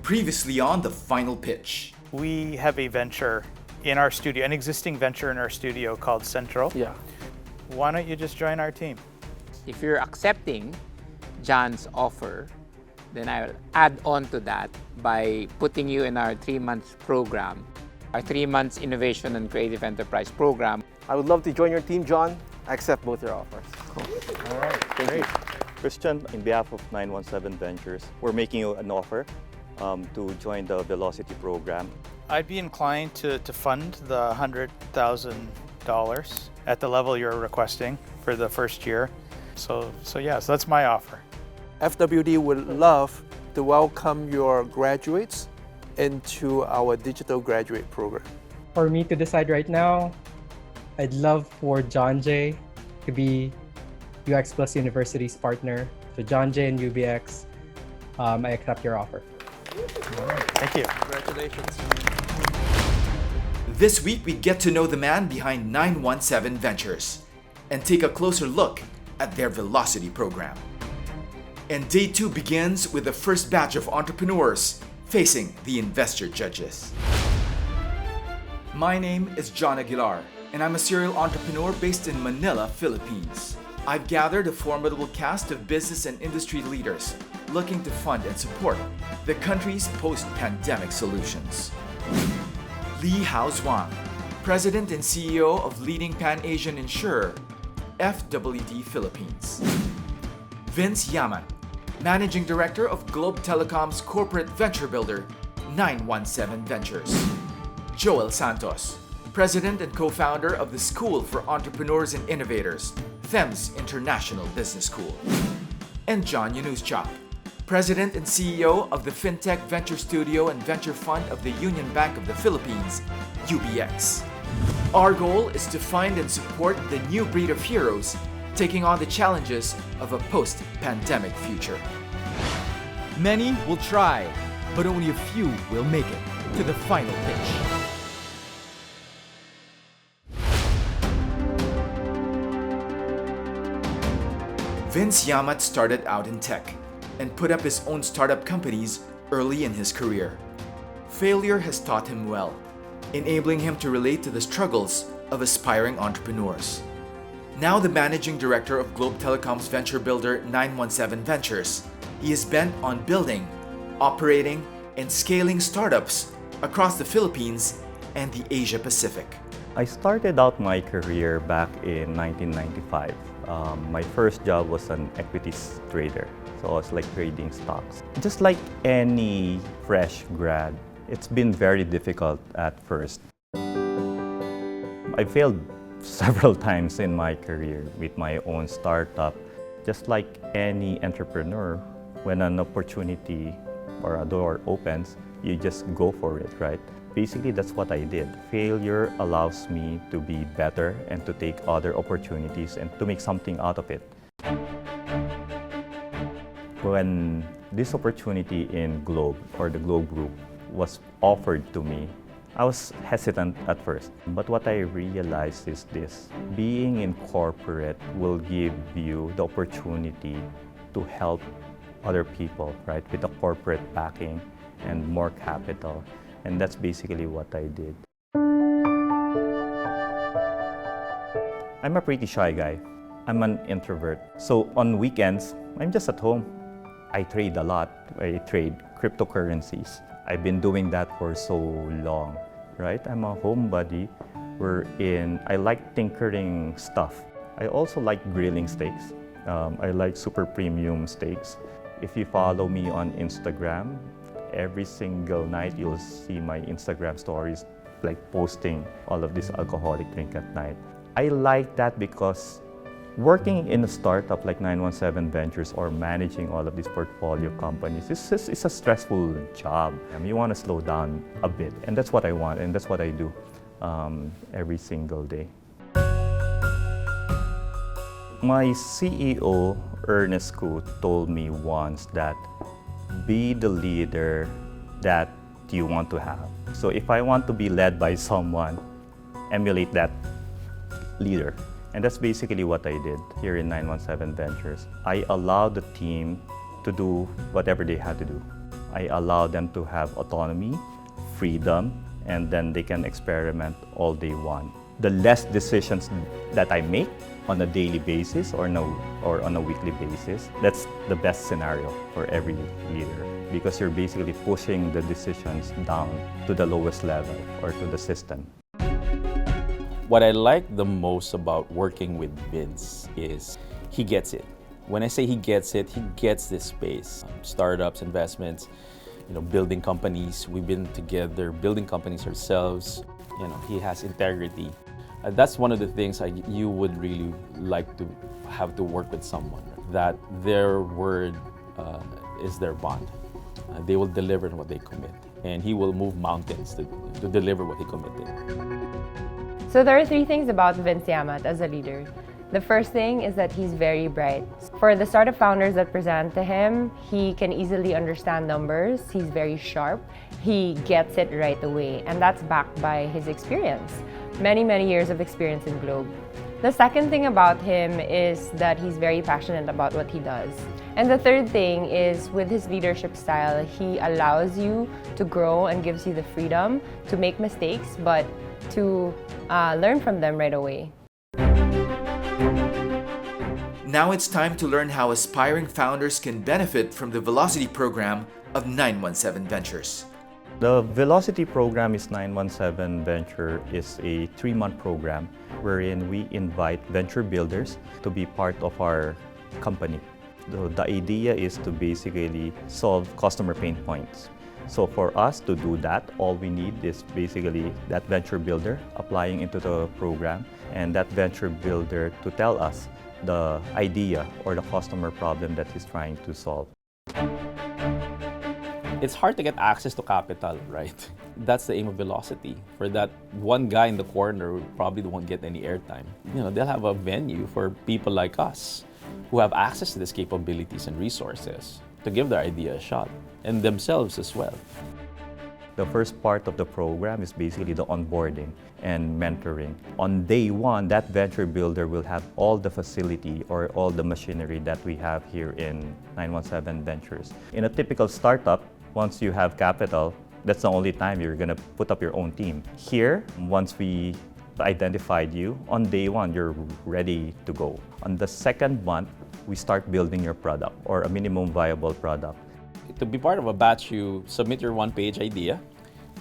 Previously on The Final Pitch. We have a venture in our studio, an existing venture in our studio called Central. Yeah. Why don't you just join our team? If you're accepting John's offer, then I'll add on to that by putting you in our 3-month program, our 3 months Innovation and Creative Enterprise program. I would love to join your team, John. I accept both your offers. All right, great. Christian, in behalf of 917 Ventures, we're making you an offer to join the Velocity program. I'd be inclined to fund the $100,000 at the level you're requesting for the first year. So that's my offer. FWD would love to welcome your graduates into our digital graduate program. For me to decide right now, I'd love for John Jay to be UX Plus University's partner. So John Jay and UBX, I accept your offer. Thank you. Congratulations. This week we get to know the man behind 917 Ventures and take a closer look at their Velocity program. And day 2 begins with the first batch of entrepreneurs facing the investor judges. My name is John Aguilar, and I'm a serial entrepreneur based in Manila, Philippines. I've gathered a formidable cast of business and industry leaders looking to fund and support the country's post-pandemic solutions. Lee Hao Zhuang, President and CEO of leading Pan-Asian insurer, FWD Philippines. Vince Yaman, Managing Director of Globe Telecom's corporate venture builder, 917 Ventures. Joel Santos, President and co-founder of the School for Entrepreneurs and Innovators, THEMS International Business School. And John Yanuschak, President and CEO of the FinTech Venture Studio and Venture Fund of the Union Bank of the Philippines, UBX. Our goal is to find and support the new breed of heroes taking on the challenges of a post-pandemic future. Many will try, but only a few will make it to the final pitch. Vince Yamat started out in tech and put up his own startup companies early in his career. Failure has taught him well, enabling him to relate to the struggles of aspiring entrepreneurs. Now the managing director of Globe Telecom's venture builder 917 Ventures, he is bent on building, operating, and scaling startups across the Philippines and the Asia Pacific. I started out my career back in 1995. My first job was an equities trader, so I was like trading stocks. Just like any fresh grad, it's been very difficult at first. I failed several times in my career with my own startup. Just like any entrepreneur, when an opportunity or a door opens, you just go for it, right? Basically, that's what I did. Failure allows me to be better and to take other opportunities and to make something out of it. When this opportunity in Globe or the Globe Group was offered to me, I was hesitant at first, but what I realized is this: being in corporate will give you the opportunity to help other people, right, with the corporate backing and more capital, and that's basically what I did. I'm a pretty shy guy. I'm an introvert, so on weekends, I'm just at home. I trade a lot. I trade cryptocurrencies. I've been doing that for so long, right? I'm a homebody. I like tinkering stuff. I also like grilling steaks. I like super premium steaks. If you follow me on Instagram, every single night you'll see my Instagram stories like posting all of this alcoholic drink at night. I like that because working in a startup like 917 Ventures or managing all of these portfolio companies, it's a stressful job. You want to slow down a bit, and that's what I want, and that's what I do every single day. My CEO, Ernest Koo, told me once that be the leader that you want to have. So if I want to be led by someone, emulate that leader. And that's basically what I did here in 917 Ventures. I allowed the team to do whatever they had to do. I allow them to have autonomy, freedom, and then they can experiment all they want. The less decisions that I make on a daily basis or on a weekly basis, that's the best scenario for every leader, because you're basically pushing the decisions down to the lowest level or to the system. What I like the most about working with Vince is he gets it. When I say he gets it, he gets this space. Startups, investments, building companies. We've been together building companies ourselves. He has integrity. That's one of the things you would really like to have to work with someone, that their word is their bond. They will deliver on what they commit, and he will move mountains to deliver what he committed. So there are 3 things about Vince Yamat as a leader. The first thing is that he's very bright. For the startup founders that present to him, he can easily understand numbers. He's very sharp. He gets it right away, and that's backed by his experience. Many years of experience in Globe. The second thing about him is that he's very passionate about what he does. And the third thing is, with his leadership style, he allows you to grow and gives you the freedom to make mistakes, but to learn from them right away. Now it's time to learn how aspiring founders can benefit from the Velocity program of 917 Ventures. The Velocity program is 917 Venture is a 3-month program wherein we invite venture builders to be part of our company. The idea is to basically solve customer pain points. So for us to do that, all we need is basically that venture builder applying into the program, and that venture builder to tell us the idea or the customer problem that he's trying to solve. It's hard to get access to capital, right? That's the aim of Velocity. For that one guy in the corner who probably won't get any airtime, they'll have a venue for people like us who have access to these capabilities and resources to give their idea a shot, and themselves as well. The first part of the program is basically the onboarding and mentoring. On day 1, that venture builder will have all the facility or all the machinery that we have here in 917 Ventures. In a typical startup, once you have capital, that's the only time you're going to put up your own team. Here, once we identified you, on day 1, you're ready to go. On the second month, we start building your product or a minimum viable product. To be part of a batch, you submit your 1-page idea.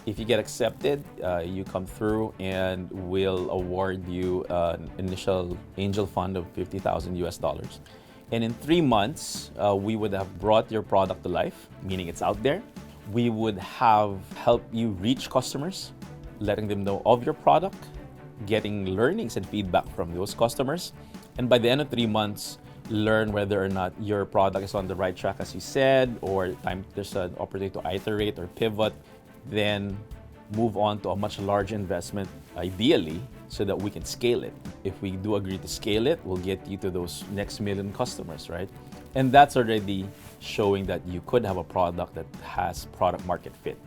If you get accepted, you come through and we'll award you an initial angel fund of $50,000. And in 3 months, we would have brought your product to life, meaning it's out there. We would have helped you reach customers, letting them know of your product, getting learnings and feedback from those customers. And by the end of 3 months, learn whether or not your product is on the right track, as you said, or there's an opportunity to iterate or pivot, then move on to a much larger investment, ideally, so that we can scale it. If we do agree to scale it, we'll get you to those next million customers, right? And that's already showing that you could have a product that has product market fit.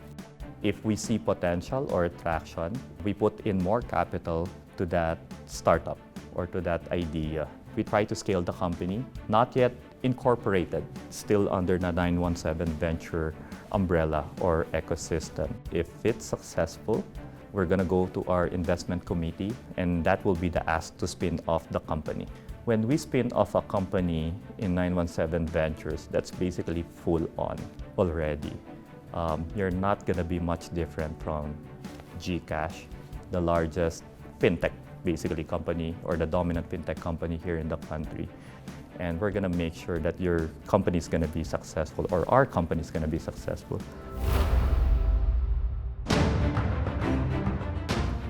If we see potential or traction, we put in more capital to that startup or to that idea. We try to scale the company, not yet incorporated, still under the 917 Venture umbrella or ecosystem. If it's successful, we're going to go to our investment committee, and that will be the ask to spin off the company. When we spin off a company in 917 Ventures, that's basically full on already. You're not going to be much different from GCash, the largest fintech basically company or the dominant fintech company here in the country. And we're going to make sure that your company is going to be successful, or our company is going to be successful.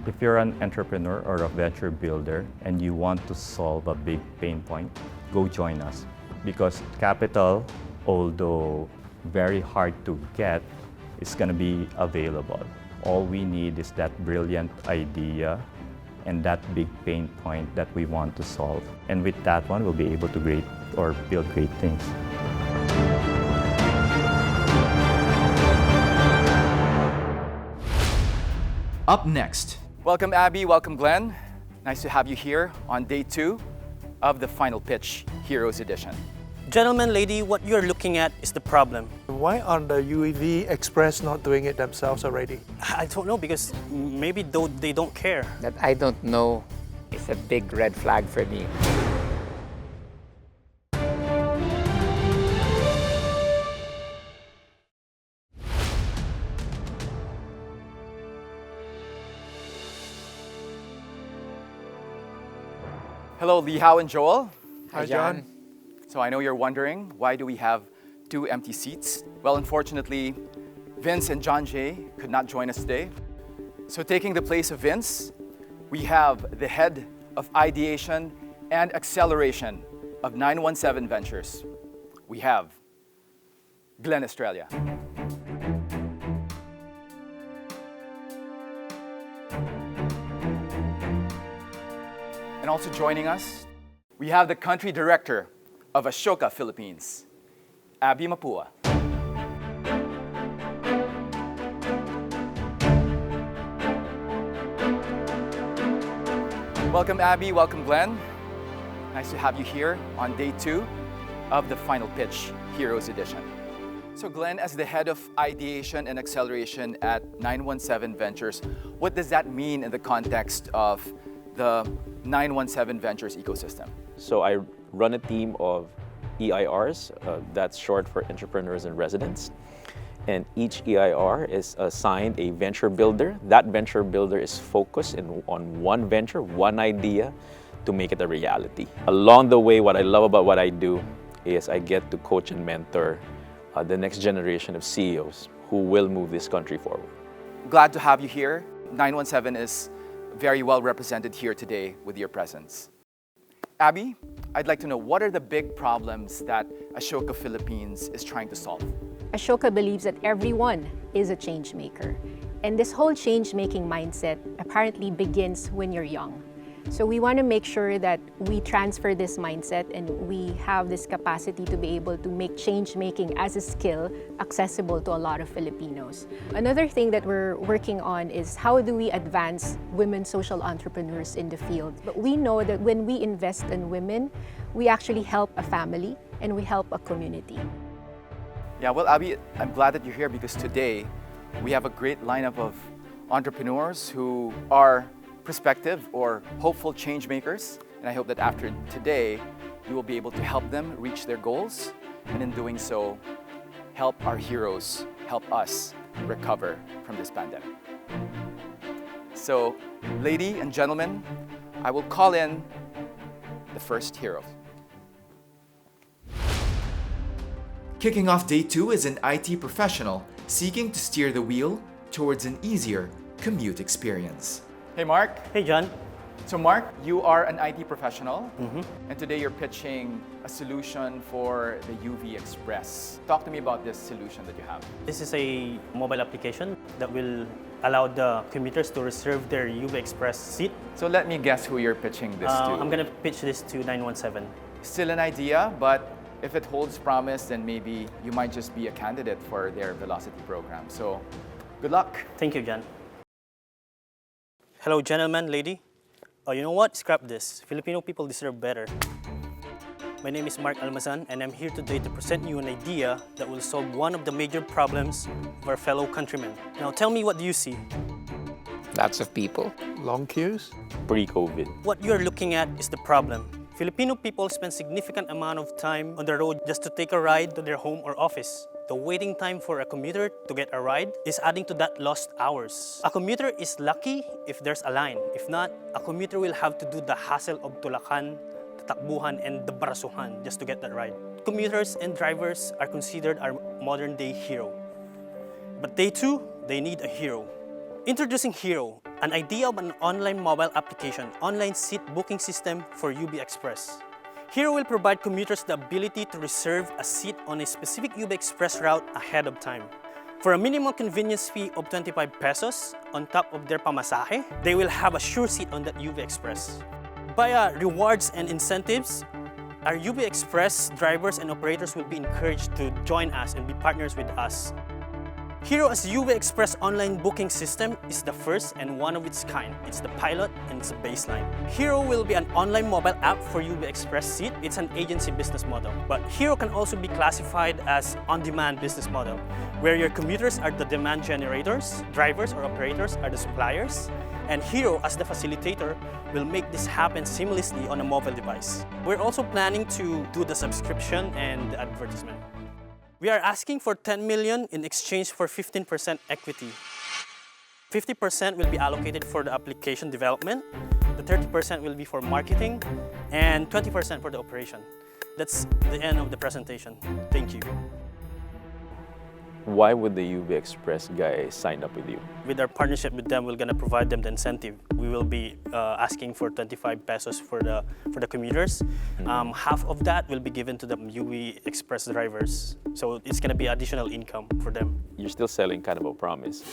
If you're an entrepreneur or a venture builder and you want to solve a big pain point, go join us. Because capital, although very hard to get, is going to be available. All we need is that brilliant idea and that big pain point that we want to solve. And with that one, we'll be able to build great things. Up next. Welcome, Abby. Welcome, Glenn. Nice to have you here on day 2 of the Final Pitch Heroes Edition. Gentlemen, lady, what you're looking at is the problem. Why aren't the UV Express not doing it themselves already? I don't know, because maybe they don't care. That I don't know is a big red flag for me. Hello, Lee Hao and Joel. Hi, John. So I know you're wondering, why do we have 2 empty seats? Well, unfortunately, Vince and John Jay could not join us today. So taking the place of Vince, we have the head of ideation and acceleration of 917 Ventures. We have Glenn Estrella. And also joining us, we have the country director of Ashoka Philippines, Abby Mapua. Welcome, Abby. Welcome, Glenn. Nice to have you here on day 2 of the Final Pitch Heroes Edition. So Glenn, as the head of ideation and acceleration at 917 Ventures, what does that mean in the context of the 917 Ventures ecosystem? So I run a team of EIRs, that's short for entrepreneurs in residence. And each EIR is assigned a venture builder. That venture builder is focused on one venture, one idea to make it a reality. Along the way, what I love about what I do is I get to coach and mentor the next generation of CEOs who will move this country forward. Glad to have you here. 917 is very well represented here today with your presence. Abby, I'd like to know, what are the big problems that Ashoka Philippines is trying to solve? Ashoka believes that everyone is a change maker. And this whole change-making mindset apparently begins when you're young. So we want to make sure that we transfer this mindset and we have this capacity to be able to make change-making as a skill accessible to a lot of Filipinos. Another thing that we're working on is how do we advance women social entrepreneurs in the field. But we know that when we invest in women, we actually help a family and we help a community. Yeah, well, Abby, I'm glad that you're here because today we have a great lineup of entrepreneurs who are prospective or hopeful change makers. And I hope that after today, you will be able to help them reach their goals. And in doing so, help our heroes, help us recover from this pandemic. So, ladies and gentlemen, I will call in the first hero. Kicking off day 2 is an IT professional seeking to steer the wheel towards an easier commute experience. Hey, Mark. Hey, John. So, Mark, you are an IT professional, and today you're pitching a solution for the UV Express. Talk to me about this solution that you have. This is a mobile application that will allow the commuters to reserve their UV Express seat. So let me guess who you're pitching this to. I'm going to pitch this to 917. Still an idea, but if it holds promise, then maybe you might just be a candidate for their Velocity program. So, good luck. Thank you, John. Hello, gentlemen, lady. You know what? Scrap this. Filipino people deserve better. My name is Mark Almazan, and I'm here today to present you an idea that will solve one of the major problems of our fellow countrymen. Now, tell me, what do you see? Lots of people. Long queues? Pre-COVID. What you're looking at is the problem. Filipino people spend significant amount of time on the road just to take a ride to their home or office. The waiting time for a commuter to get a ride is adding to that lost hours. A commuter is lucky if there's a line. If not, a commuter will have to do the hassle of tulakan, tatakbuhan, and the barasuhan just to get that ride. Commuters and drivers are considered our modern-day hero. But they too, they need a hero. Introducing Hero, an idea of an online mobile application, online seat booking system for UB Express. Hero will provide commuters the ability to reserve a seat on a specific UB Express route ahead of time. For a minimum convenience fee of 25 pesos on top of their pamasahe, they will have a sure seat on that UB Express. Via rewards and incentives, our UB Express drivers and operators will be encouraged to join us and be partners with us. Hero as UV Express online booking system is the first and one of its kind. It's the pilot and it's a baseline. Hero will be an online mobile app for UV Express Seat. It's an agency business model. But Hero can also be classified as on-demand business model, where your commuters are the demand generators, drivers or operators are the suppliers, and Hero as the facilitator will make this happen seamlessly on a mobile device. We're also planning to do the subscription and the advertisement. We are asking for 10 million in exchange for 15% equity. 50% will be allocated for the application development, the 30% will be for marketing, and 20% for the operation. That's the end of the presentation. Thank you. Why would the UV Express guy sign up with you? With our partnership with them, we're gonna provide them the incentive. We will be asking for 25 pesos for the commuters. Half of that will be given to the UV Express drivers. So it's gonna be additional income for them. You're still selling kind of a promise.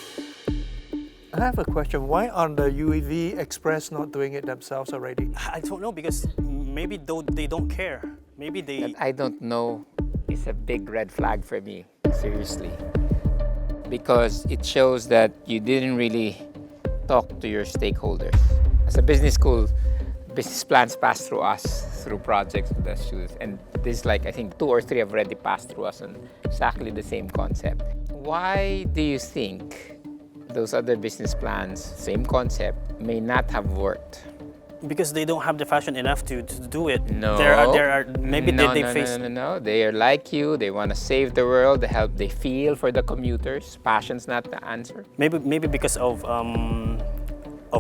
I have a question. Why are the UV Express not doing it themselves already? I don't know, because maybe they don't care. Maybe they... That I don't know is a big red flag for me, seriously. Because it shows that you didn't really talk to your stakeholders. As a business school, business plans pass through us, through projects with the students. And this, like, I think 2 or 3 have already passed through us on exactly the same concept. Why do you think those other business plans, same concept, may not have worked? Because they don't have the passion enough to do it. No. There are maybe they face... No. They are like you. They want to save the world. They feel for the commuters. Passion's not the answer. Maybe because of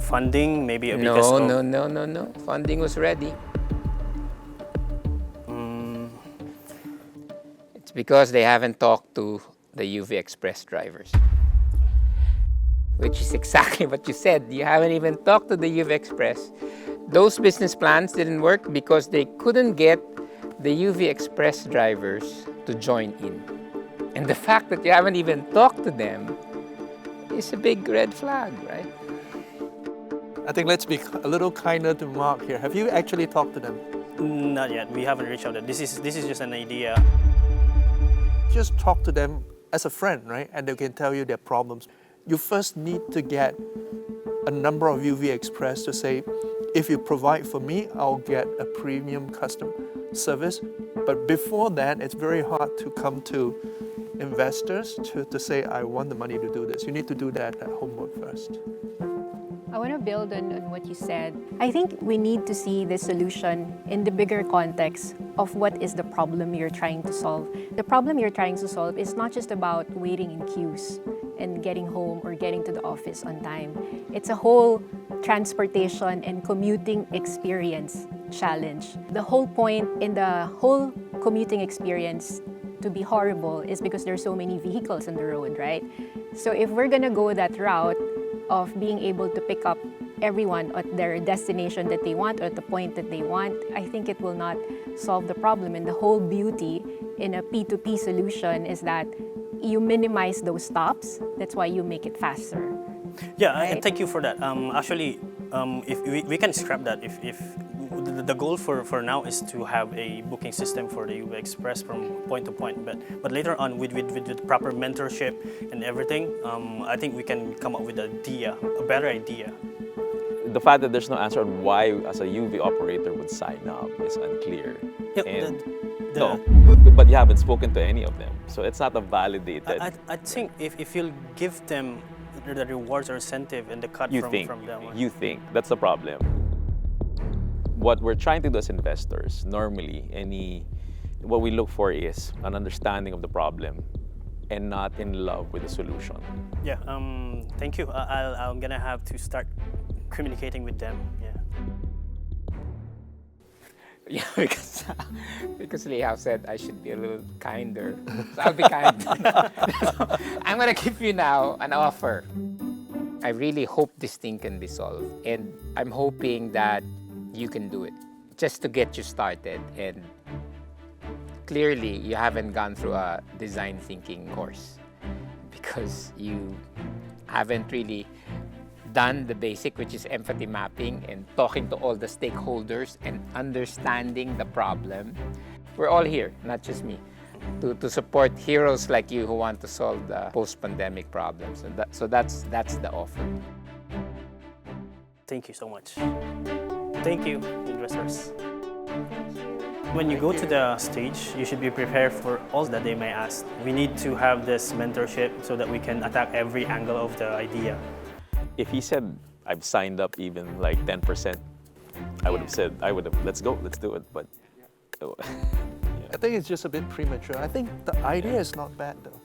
funding. Maybe because of... No. Funding was ready. It's because they haven't talked to the UV Express drivers. Which is exactly what you said. You haven't even talked to the UV Express. Those business plans didn't work because they couldn't get the UV Express drivers to join in. And the fact that you haven't even talked to them is a big red flag, right? I think let's be a little kinder to Mark here. Have you actually talked to them? Not yet. We haven't reached out. This is just an idea. Just talk to them as a friend, right? And they can tell you their problems. You first need to get a number of UV Express to say, if you provide for me, I'll get a premium customer service. But before that, it's very hard to come to investors to say, I want the money to do this. You need to do that homework first. I want to build on what you said. I think we need to see the solution in the bigger context of what is the problem you're trying to solve. The problem you're trying to solve is not just about waiting in queues and getting home or getting to the office on time. It's a whole transportation and commuting experience challenge. The whole point in the whole commuting experience to be horrible is because there's so many vehicles on the road, right? So if we're gonna go that route of being able to pick up everyone at their destination that they want or at the point that they want, I think it will not solve the problem. And the whole beauty in a P2P solution is that you minimize those stops. That's why you make it faster. Yeah, right? and thank you for that. Actually, if we can scrap that. If the goal for now is to have a booking system for the UV Express from point to point, but later on with proper mentorship and everything, I think we can come up with a better idea. The fact that there's no answer on why, as a UV operator, would sign up is unclear. Yeah, no, but you haven't spoken to any of them, so it's not a validated. I think if you'll give them the rewards or incentive and the cut from them. You think that's the problem. What we're trying to do as investors, normally, what we look for is an understanding of the problem and not in love with the solution. Yeah, thank you. I'm gonna have to start communicating with them. Yeah, because Lihao said I should be a little kinder. So I'll be kind. So I'm gonna give you now an offer. I really hope this thing can be solved, and I'm hoping that you can do it, just to get you started. And clearly, you haven't gone through a design thinking course because you haven't really done the basic, which is empathy mapping and talking to all the stakeholders and understanding the problem. We're all here, not just me. to support heroes like you who want to solve the post-pandemic problems. And that's the offer. Thank you so much. Thank you, investors. When you go to the stage, you should be prepared for all that they may ask. We need to have this mentorship so that we can attack every angle of the idea. If he said, I've signed up even like 10%, I would have said, let's go, let's do it. But I think it's just a bit premature. I think the idea is not bad though.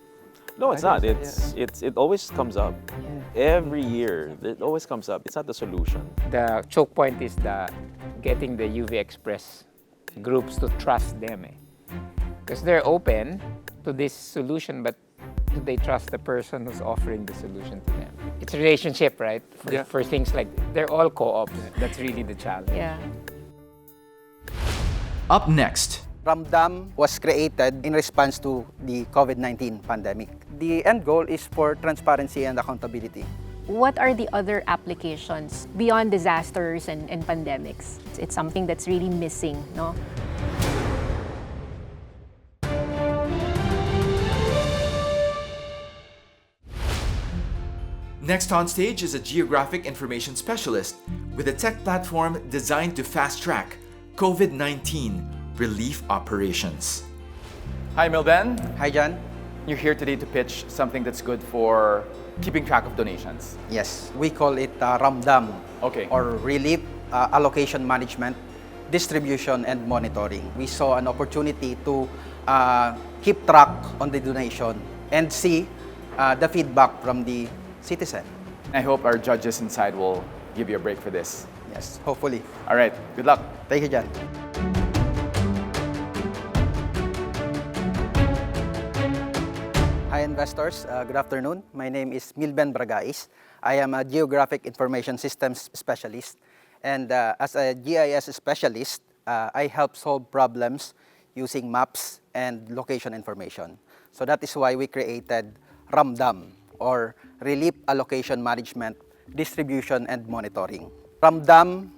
no, it's not. It always comes up. Every year, it always comes up. It's not the solution. The choke point is getting the UV Express groups to trust them. Because they're open to this solution, but do they trust the person who's offering the solution to them? It's a relationship, right? For things like, they're all co-ops. That's really the challenge. Yeah. Up next, Ramdam was created in response to the COVID-19 pandemic. The end goal is for transparency and accountability. What are the other applications beyond disasters and pandemics? It's something that's really missing, no? next on stage is a geographic information specialist with a tech platform designed to fast-track COVID-19 relief operations. Hi, Milben. Hi, John. You're here today to pitch something that's good for keeping track of donations. Yes, we call it Ramdam, Okay. or Relief Allocation Management, Distribution and Monitoring. We saw an opportunity to keep track on the donation and see the feedback from the citizen. I hope our judges inside will give you a break for this. Yes, hopefully. All right, good luck. Thank you, John. Hi, investors. Good afternoon. My name is Milben Bragais. I am a Geographic Information Systems Specialist. And as a GIS specialist, I help solve problems using maps and location information. So that is why we created Ramdam, or Relief Allocation Management, Distribution and Monitoring. Ramdam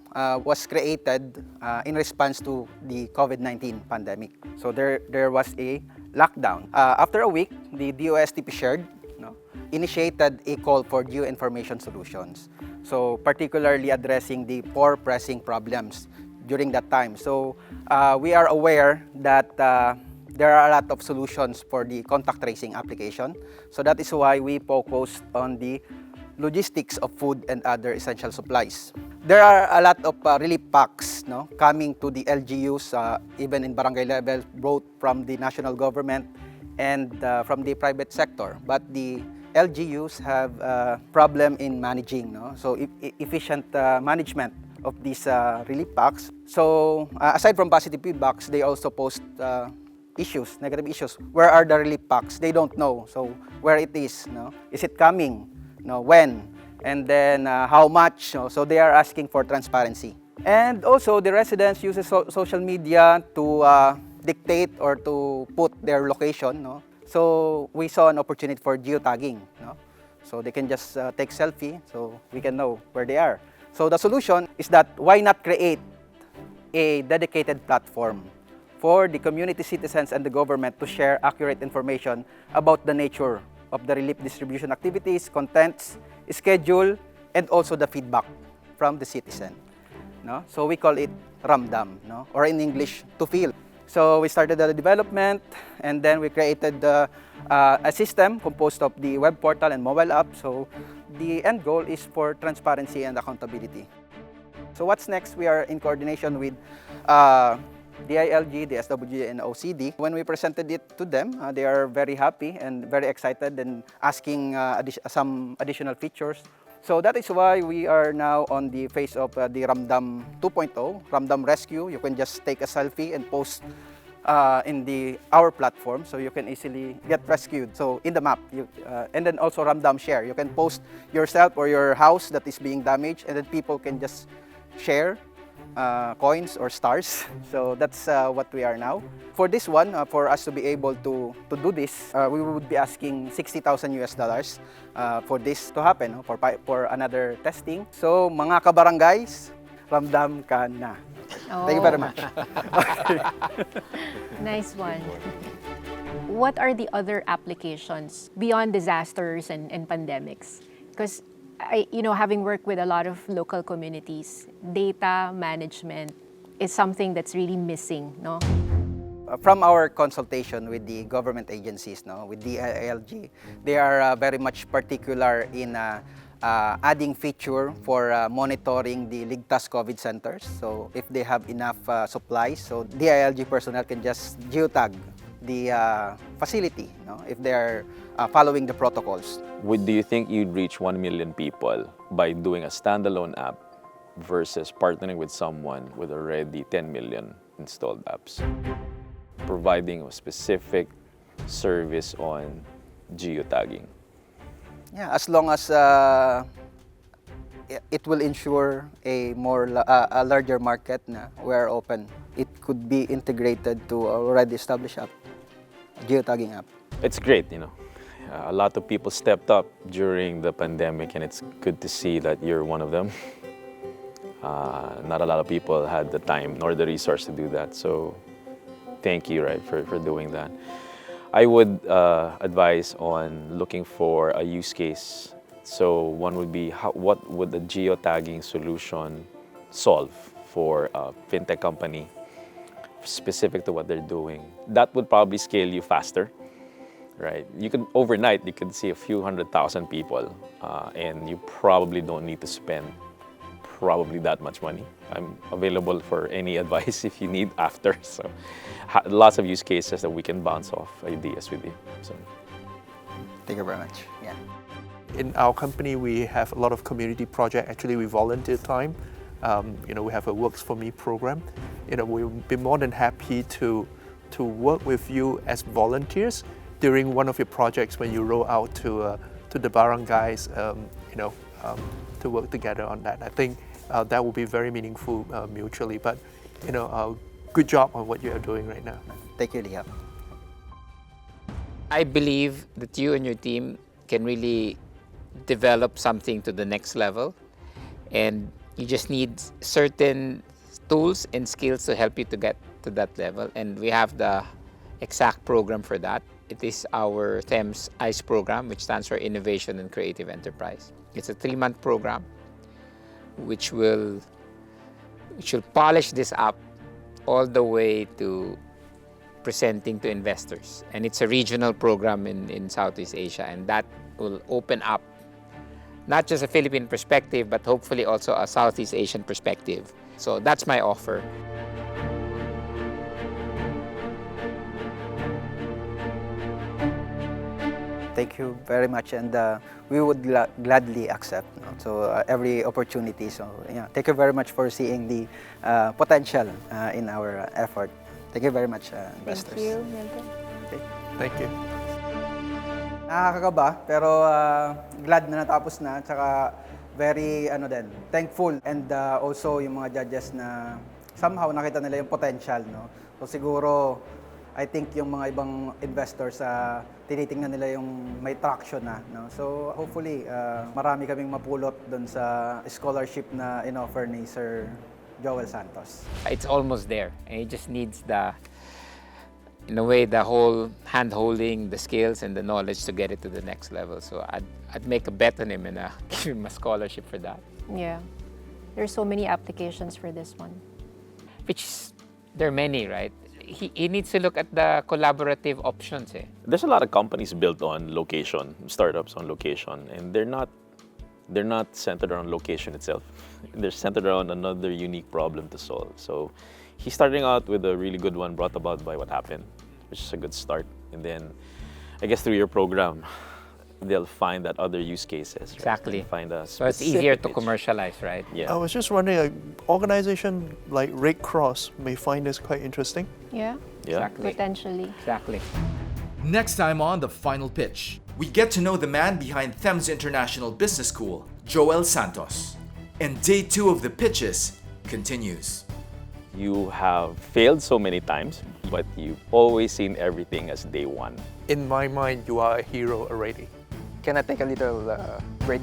was created in response to the COVID-19 pandemic. So there was a lockdown. After a week, the DOSTP shared initiated a call for geoinformation solutions. So particularly addressing the four pressing problems during that time. So we are aware that there are a lot of solutions for the contact tracing application. So that is why we focused on the logistics of food and other essential supplies. There are a lot of relief packs coming to the LGUs, even in barangay level, both from the national government and from the private sector. But the LGUs have a problem in managing, so efficient management of these relief packs. So aside from positive feedbacks, they also post issues, negative issues. Where are the relief packs? They don't know. So where it is, is it coming? When? And then how much? So they are asking for transparency. And also the residents use social media to dictate or to put their location. So we saw an opportunity for geotagging. So they can just take selfie so we can know where they are. So the solution is that why not create a dedicated platform for the community citizens and the government to share accurate information about the nature of the relief distribution activities, contents, schedule, and also the feedback from the citizen. So we call it Ramdam, or in English, to feel. So we started the development, and then we created a system composed of the web portal and mobile app. So the end goal is for transparency and accountability. So what's next? We are in coordination with DILG, the SWG, and OCD. When we presented it to them, they are very happy and very excited and asking some additional features. So that is why we are now on the phase of the Ramdam 2.0, Ramdam Rescue. You can just take a selfie and post in our platform, so you can easily get rescued. So in the map, and then also Ramdam Share. You can post yourself or your house that is being damaged, and then people can just share coins or stars. So that's what we are now. For this one, for us to be able to do this, we would be asking $60,000 for this to happen, for another testing. So mga kabarangays, Ramdam ka na. Oh. Thank you very much. Nice one. what are the other applications beyond disasters and pandemics? Because having worked with a lot of local communities, data management is something that's really missing, no? From our consultation with the government agencies, with the ILG, they are very much particular in adding feature for monitoring the Ligtas COVID centers. So if they have enough supplies, so the ILG personnel can just geotag the facility, if they are following the protocols. Do you think you'd reach 1 million people by doing a standalone app versus partnering with someone with already 10 million installed apps? Providing a specific service on geotagging. Yeah, as long as it will ensure a larger market na we're open. It could be integrated to already established app, geotagging app. It's great, A lot of people stepped up during the pandemic, and it's good to see that you're one of them. Not a lot of people had the time nor the resource to do that, so thank you, for doing that. I would advise on looking for a use case. So one would be, what would the geotagging solution solve for a fintech company specific to what they're doing? That would probably scale you faster, right? Overnight, you could see a few 100,000 people, and you probably don't need to spend probably that much money. I'm available for any advice if you need after. So lots of use cases that we can bounce off ideas with you. So thank you very much. Yeah. In our company, we have a lot of community projects. Actually, we volunteer time. We have a Works For Me program. We'll be more than happy to work with you as volunteers during one of your projects when you roll out to the barangays, to work together on that. I think that will be very meaningful mutually. But good job on what you are doing right now. Thank you, Liam. I believe that you and your team can really develop something to the next level, and you just need certain tools and skills to help you to get to that level, and we have the exact program for that. It is our THEMS ICE program, which stands for Innovation and Creative Enterprise. It's a 3-month program which will polish this up all the way to presenting to investors. And it's a regional program in Southeast Asia, and that will open up not just a Philippine perspective, but hopefully also a Southeast Asian perspective. So that's my offer. Thank you very much, and we would gladly accept. So every opportunity. So thank you very much for seeing the potential in our effort. Thank you very much, investors. Thank you, Milton. Okay. Thank you. Nakakakaba, pero glad na natapos na, tsaka very thankful, and also yung mga judges na somehow nakita nila yung potential, So siguro I think yung mga ibang investors tinitingnan nila yung may traction na, So hopefully marami kaming mapulot doon sa scholarship na inoffer ni Sir Joel Santos. It's almost there, and it just needs in a way, the whole hand-holding, the skills and the knowledge to get it to the next level. So I'd make a bet on him and give him a scholarship for that. Yeah. There's so many applications for this one. There are many, right? He needs to look at the collaborative options. There's a lot of companies built on location, startups on location, and they're not centered around location itself. They're centered around another unique problem to solve. So he's starting out with a really good one brought about by what happened, which is a good start. And then I guess through your program, they'll find that other use cases. Exactly. Find a so it's easier to niche. commercialize, right? Yeah. I was just wondering, an organization like Red Cross may find this quite interesting. Yeah. Exactly. Potentially. Exactly. Next time on The Final Pitch, we get to know the man behind THEMS International Business School, Joel Santos. And day 2 of the pitches continues. You have failed so many times, but you've always seen everything as day 1. In my mind, you are a hero already. Can I take a little break?